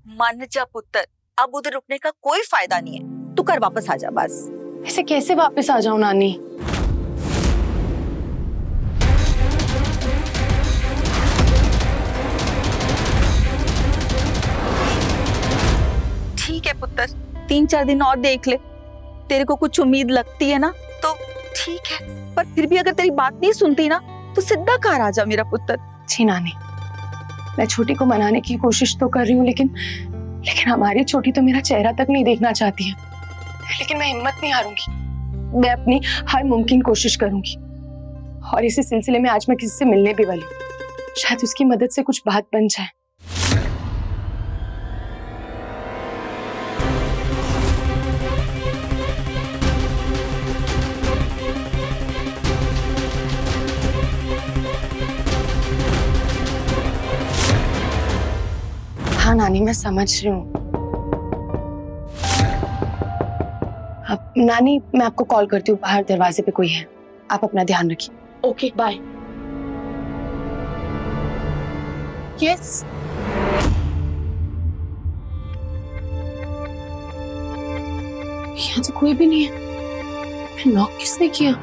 मान जा पुत्र, अब उधर रुकने का कोई फायदा नहीं है। तू कर वापस आ जा बस। ऐसे कैसे वापस आ जाऊं नानी? ठीक है पुत्र, 3-4 दिन और देख ले। तेरे को कुछ उम्मीद लगती है ना तो ठीक है, पर फिर भी अगर तेरी बात नहीं सुनती ना तो सीधा घर आ जा मेरा पुत्र। जी नानी, मैं छोटी को मनाने की कोशिश तो कर रही हूँ, लेकिन हमारी छोटी तो मेरा चेहरा तक नहीं देखना चाहती है। लेकिन मैं हिम्मत नहीं हारूंगी, मैं अपनी हर मुमकिन कोशिश करूंगी। और इसी सिलसिले में आज मैं किसी से मिलने भी वाली हूँ, शायद उसकी मदद से कुछ बात बन जाए। हाँ नानी, मैं समझ रही हूँ। अब नानी, मैं आपको कॉल करती हूँ, बाहर दरवाजे पे कोई है। आप अपना ध्यान रखिए। Okay, bye. यस। यहाँ तो कोई भी नहीं है। फिर नॉक किसने किया?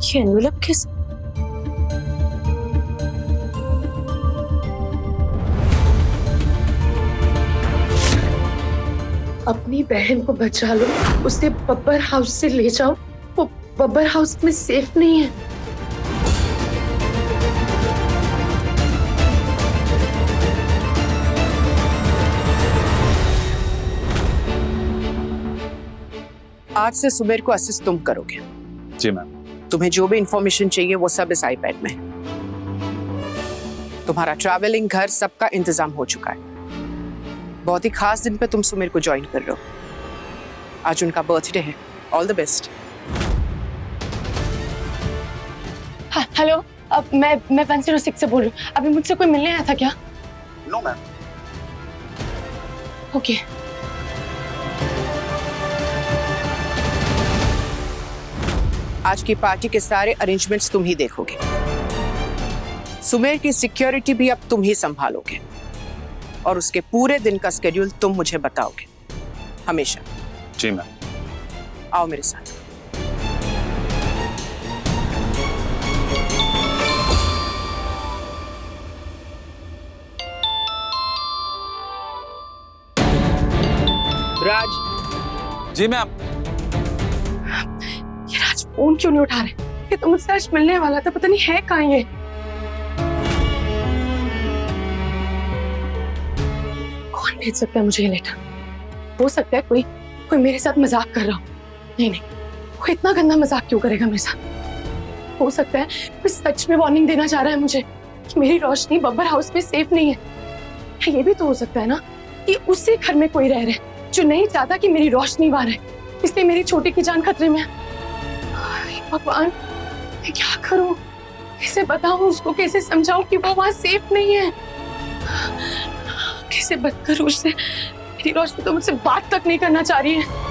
ये एनवेलप किस? अपनी बहन को बचा लो, उसे बब्बर हाउस से ले जाओ। वो बब्बर हाउस में सेफ नहीं है। आज से सुमेर को असिस्ट तुम करोगे। जी मैम। तुम्हें जो भी इंफॉर्मेशन चाहिए वो सब इस आईपैड में। तुम्हारा ट्रैवलिंग, घर, सबका इंतजाम हो चुका है। बहुत ही खास दिन पे तुम सुमेर को ज्वाइन कर रहे हो। आज उनका बर्थडे है। All the best. हाँ, हेलो, अब मैं 106 से बोल रही हूँ। अभी मुझसे कोई मिलने आया था क्या? No ma'am. ओके। आज की पार्टी के सारे अरेंजमेंट्स तुम ही देखोगे। सुमेर की सिक्योरिटी भी अब तुम ही संभालोगे और उसके पूरे दिन का स्केड्यूल तुम मुझे बताओगे हमेशा। जी मैम। आओ मेरे साथ। राज। जी मैम। ये राज फोन क्यों नहीं उठा रहे? ये तो मुझसे आज मिलने वाला था, पता नहीं है कहाँ ये। कौन भेज सकता है मुझे ये लेटर? हो सकता है कोई मेरे साथ मजाक कर रहा हो। नहीं, कोई इतना गंदा मजाक क्यों करेगा मेरे साथ? हो सकता है कोई सच में वार्निंग देना चाह रहा है मुझे कि मेरी रोशनी बब्बर हाउस में सेफ नहीं है। ये भी तो हो सकता है ना कि उसी घर में कोई रह रहा है जो नहीं चाहता कि मेरी रोशनी बाहर है, इसलिए मेरी छोटी की जान खतरे में है। भगवान, मैं क्या करूं? कैसे बताऊं उसको, कैसे समझाऊं कि वो वहां सेफ नहीं है? कैसे बात करूं उससे? मेरी रोशनी तो मुझसे बात तक नहीं करना चाह रही है।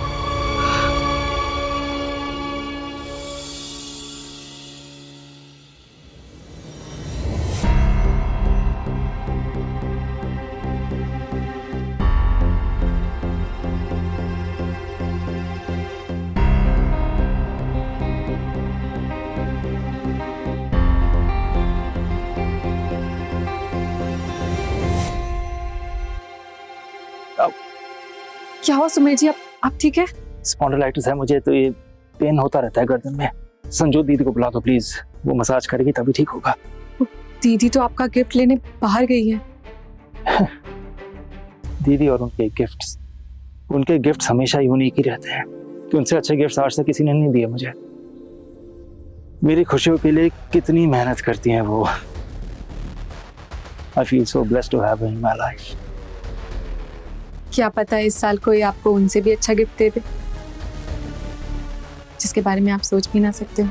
क्या हुआ सुमेर जी, आप ठीक है? स्पॉन्डिलाइटिस है मुझे, तो ये पेन होता रहता है गर्दन में। संजू दीदी को बुला दो प्लीज, वो मसाज करेगी तभी ठीक होगा। दीदी तो आपका गिफ्ट लेने बाहर गई है। दीदी और उनके गिफ्ट्स हमेशा यूनिक ही रहते हैं, कि उनसे अच्छे गिफ्ट्स आज तक किसी ने नहीं दिए मुझे। मेरी खुशियों के लिए कितनी मेहनत करती हैं वो। I feel so blessed to have in my life. क्या पता इस साल कोई आपको उनसे भी अच्छा गिफ्ट दे दे, जिसके बारे में आप सोच भी ना सकते हो।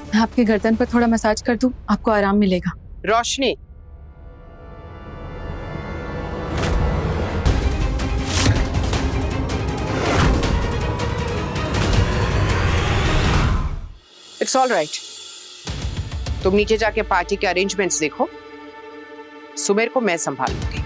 मैं आपके गर्दन पर थोड़ा मसाज कर दूं, आपको आराम मिलेगा। रोशनी, इट्स ऑल राइट। तुम नीचे जाके पार्टी के अरेंजमेंट्स देखो, सुमेर को मैं संभाल लूंगी।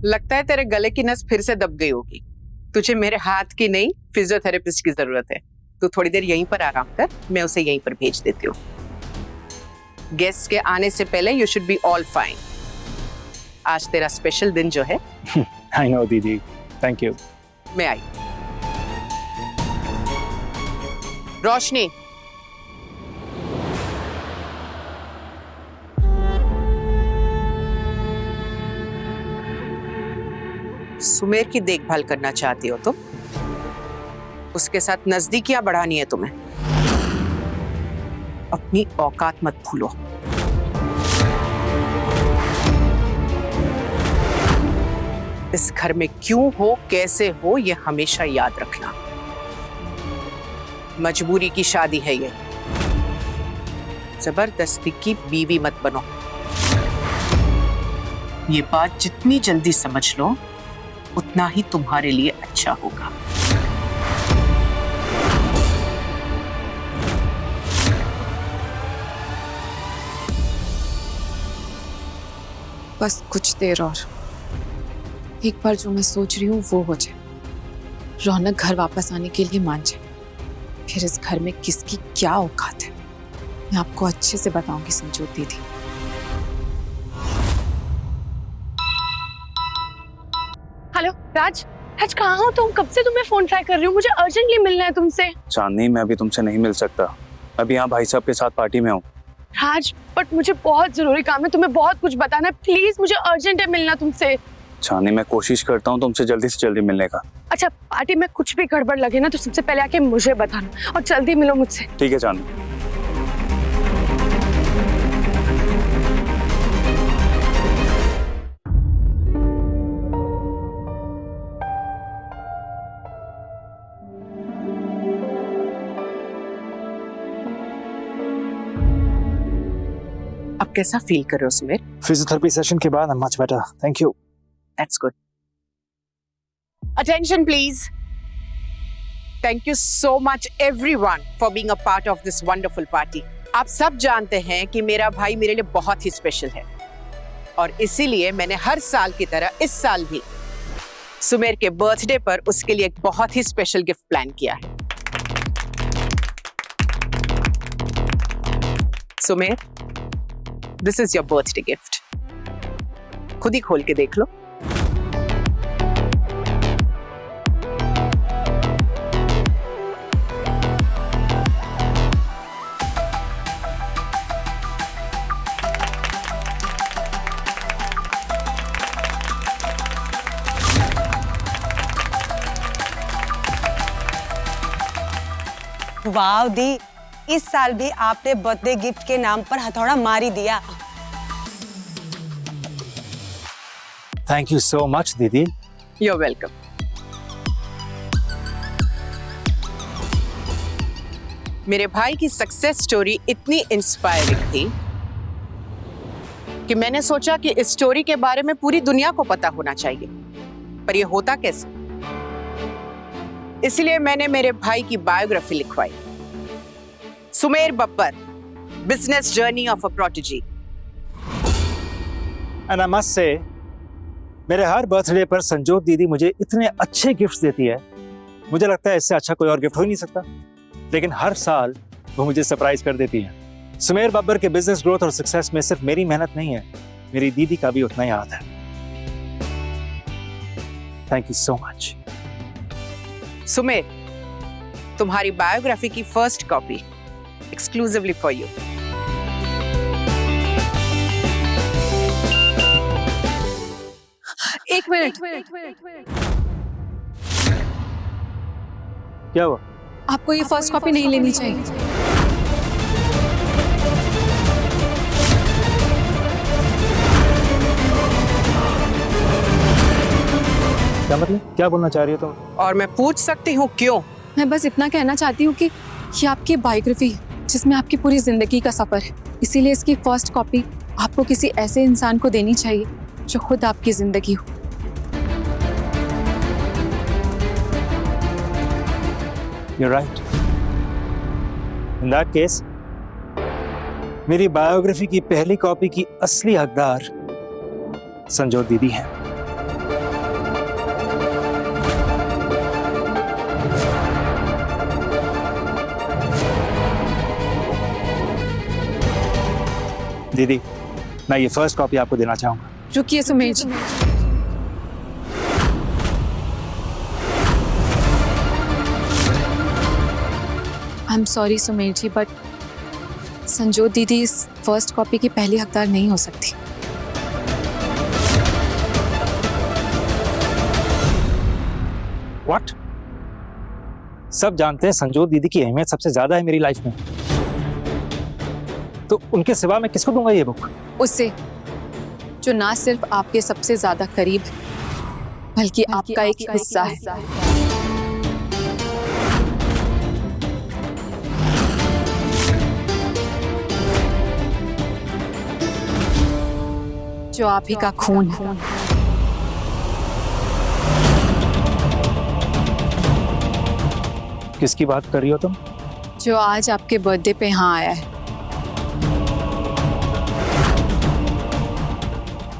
लगता है तेरे गले की नस फिर से दब गई होगी। तुझे मेरे हाथ की नहीं, फिजियोथेरेपिस्ट की जरूरत है। तू थोड़ी देर यहीं पर आराम कर, मैं उसे यहीं पर भेज देती हूँ। गेस्ट के आने से पहले you should be all fine. आज तेरा स्पेशल दिन जो है। आई नो दीदी, थैंक यू। मैं आई। रोशनी, सुमेर की देखभाल करना चाहती हो तुम? उसके साथ नजदीकियां बढ़ानी है तुम्हें। अपनी औकात मत भूलो। इस घर में क्यों हो, कैसे हो, ये हमेशा याद रखना। मजबूरी की शादी है ये, जबरदस्ती की बीवी मत बनो। ये बात जितनी जल्दी समझ लो उतना ही तुम्हारे लिए अच्छा होगा। बस कुछ देर और, एक बार जो मैं सोच रही हूँ वो हो जाए। रौनक घर वापस आने के लिए मान जाए, फिर इस घर में किसकी क्या औकात है मैं आपको अच्छे से बताऊंगी संजोत दीदी। हेलो राज, राज कहाँ हो तुम? कब से तुम्हें फोन ट्राई कर रही हूँ, मुझे अर्जेंटली मिलना है तुमसे। चांदनी, मैं अभी तुमसे नहीं मिल सकता। अभी यहाँ भाई साहब के साथ पार्टी में हूँ। राज बट मुझे बहुत जरूरी काम है, तुम्हें बहुत कुछ बताना है, प्लीज मुझे अर्जेंट है मिलना तुमसे। चांदनी, मैं कोशिश करता हूँ तुमसे जल्दी से जल्दी मिलने का। अच्छा, पार्टी में कुछ भी गड़बड़ लगे ना तो सबसे पहले आके मुझे बताना और जल्दी मिलो मुझसे। ठीक है चांदनी। अब कैसा फील कर रहे हो सुमेर? फिजियोथेरेपी सेशन के बाद much better, thank you. That's good. Attention, please. Thank you so much, everyone, for being a part of this wonderful party. आप सब जानते हैं कि मेरा भाई मेरे लिए बहुत ही स्पेशल है और इसीलिए मैंने हर साल की तरह इस साल भी सुमेर के बर्थडे पर उसके लिए एक बहुत ही स्पेशल गिफ्ट प्लान किया है। Sumer, this is your birthday gift. खुद ही खोल के देख लो। वाह दी, इस साल भी आपने बर्थडे गिफ्ट के नाम पर हथौड़ा मार ही दिया। थैंक यू सो मच दीदी। You're welcome. मेरे भाई की सक्सेस स्टोरी इतनी इंस्पायरिंग थी कि मैंने सोचा कि इस स्टोरी के बारे में पूरी दुनिया को पता होना चाहिए, पर यह होता कैसे? इसलिए मैंने मेरे भाई की बायोग्राफी लिखवाई। Sumer Babbar, business journey of a protege. And I must say, मेरे हर बर्थडे पर संजोत दीदी मुझे इतने अच्छे गिफ्ट्स देती है, मुझे लगता है इससे अच्छा कोई और गिफ्ट हो ही नहीं सकता। लेकिन हर साल वो मुझे सरप्राइज कर देती है। सुमेर बब्बर के बिजनेस ग्रोथ और सक्सेस में सिर्फ मेरी मेहनत नहीं है, मेरी दीदी का भी उतना ही हाथ है। Thank you so much. Sumer, तुम्हारी बायोग्राफी की first copy exclusively for you. एक मिनट, क्या हुआ? आपको ये फर्स्ट कॉपी नहीं लेनी चाहिए। क्या मतलब? क्या बोलना चाह रही हो तुम? और मैं पूछ सकती हूँ क्यों? मैं बस इतना कहना चाहती हूँ कि ये आपकी बायोग्राफी है जिसमें आपकी पूरी जिंदगी का सफर है, इसीलिए इसकी फर्स्ट कॉपी आपको किसी ऐसे इंसान को देनी चाहिए जो खुद आपकी जिंदगी हो। You're right. In that case, मेरी बायोग्राफी की पहली कॉपी की असली हकदार संजोत दीदी हैं। दीदी, मैं ये फर्स्ट कॉपी आपको देना चाहूंगा। रुकिए Sumer ji, I am sorry Sumer ji, but Sanjot दीदी इस फर्स्ट कॉपी की पहली हकदार नहीं हो सकती। What? सब जानते हैं संजोत दीदी की अहमियत सबसे ज्यादा है मेरी लाइफ में, तो उनके सिवा मैं किसको दूंगा ये बुक? उससे जो ना सिर्फ आपके सबसे ज्यादा करीब है, बल्कि आपका एक हिस्सा है। जो आप ही का खून है। किसकी बात कर रही हो तुम? जो आज आपके बर्थडे पे यहाँ आया है।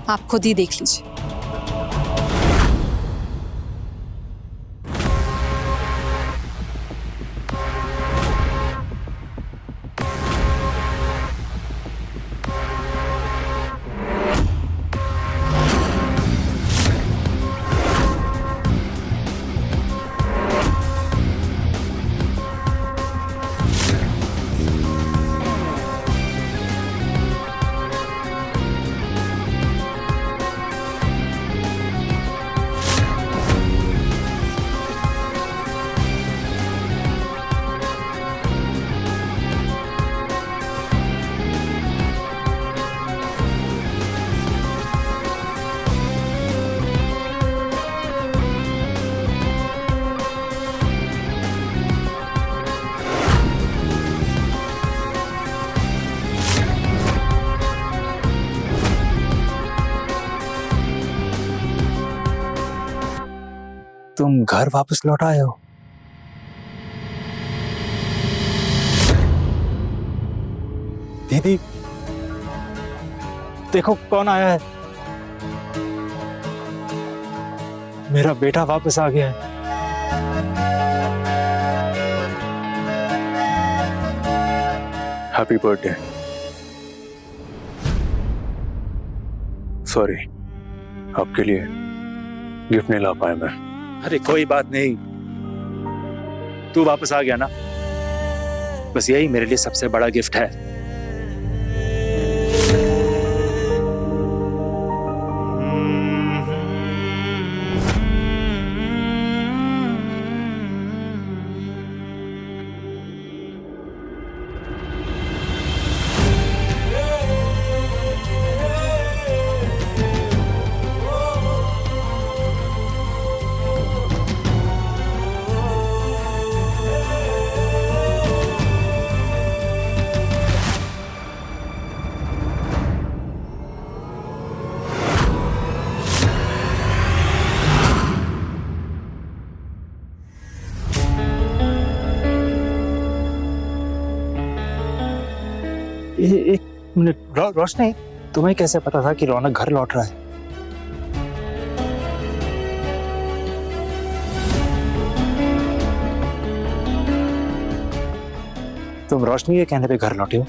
आप खुद ही देख लीजिए। तुम घर वापस लौट आए हो? दीदी, देखो कौन आया है। मेरा बेटा वापस आ गया है। Happy birthday. सॉरी, आपके लिए गिफ्ट नहीं ला पाया मैं। अरे कोई बात नहीं, तू वापस आ गया ना, बस यही मेरे लिए सबसे बड़ा गिफ्ट है। एक मिनट, रोशनी, तुम्हें कैसे पता था कि रौनक घर लौट रहा है? तुम रोशनी के कहने पे घर लौटे हो?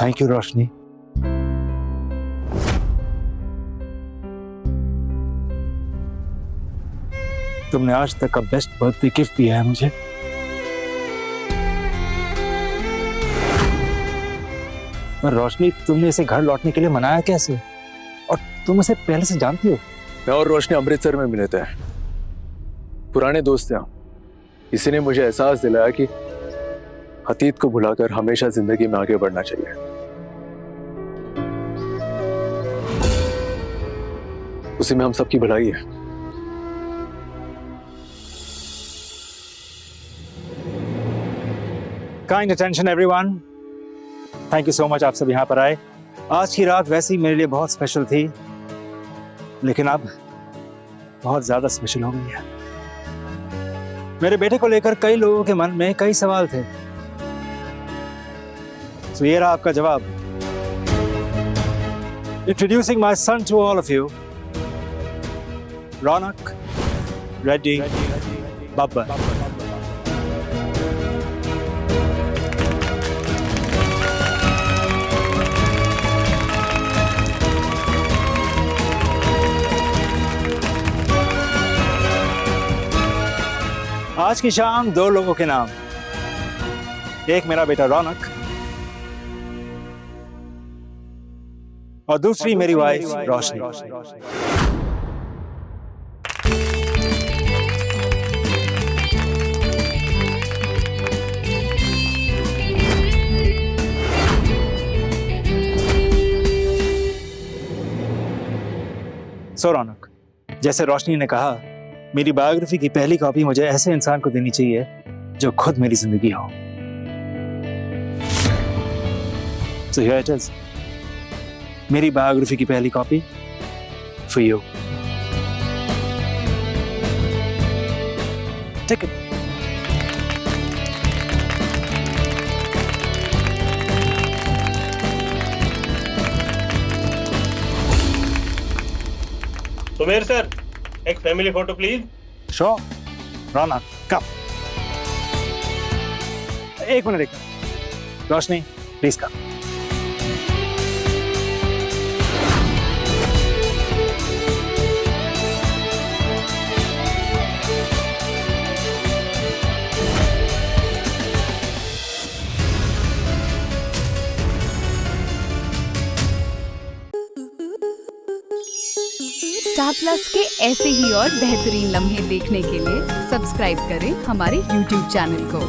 थैंक यू रोशनी। तुमने आज तक का बेस्ट बर्थडे गिफ्ट दिया है मुझे। पर रोशनी, तुमने इसे घर लौटने के लिए मनाया कैसे? और तुम उसे पहले से जानती हो? मैं और रोशनी अमृतसर में मिले थे, पुराने दोस्त थे हम। इसी ने मुझे एहसास दिलाया कि अतीत को भुलाकर हमेशा जिंदगी में आगे बढ़ना चाहिए। उसी में हम सबकी भलाई है। Kind attention everyone, thank you so much आप सब यहाँ पर आए। आज की रात वैसे ही मेरे लिए बहुत स्पेशल थी, लेकिन अब बहुत ज्यादा स्पेशल हो गई है। मेरे बेटे को लेकर कई लोगों के मन में कई सवाल थे, तो ये रहा आपका जवाब। Introducing my son to all of you, Raunak Reddy Babbar. आज की शाम दो लोगों के नाम, एक मेरा बेटा रौनक और दूसरी मेरी वाइफ रोशनी। सो रौनक, जैसे रोशनी ने कहा, मेरी बायोग्राफी की पहली कॉपी मुझे ऐसे इंसान को देनी चाहिए जो खुद मेरी जिंदगी हो। So here it is, मेरी बायोग्राफी की पहली copy for you. Take it. Sumer sir, एक family photo please. Sure. Raunak, come. एक minute, Roshni please come. Star Plus के ऐसे ही और बेहतरीन लम्हे देखने के लिए सब्सक्राइब करें हमारे YouTube चैनल को।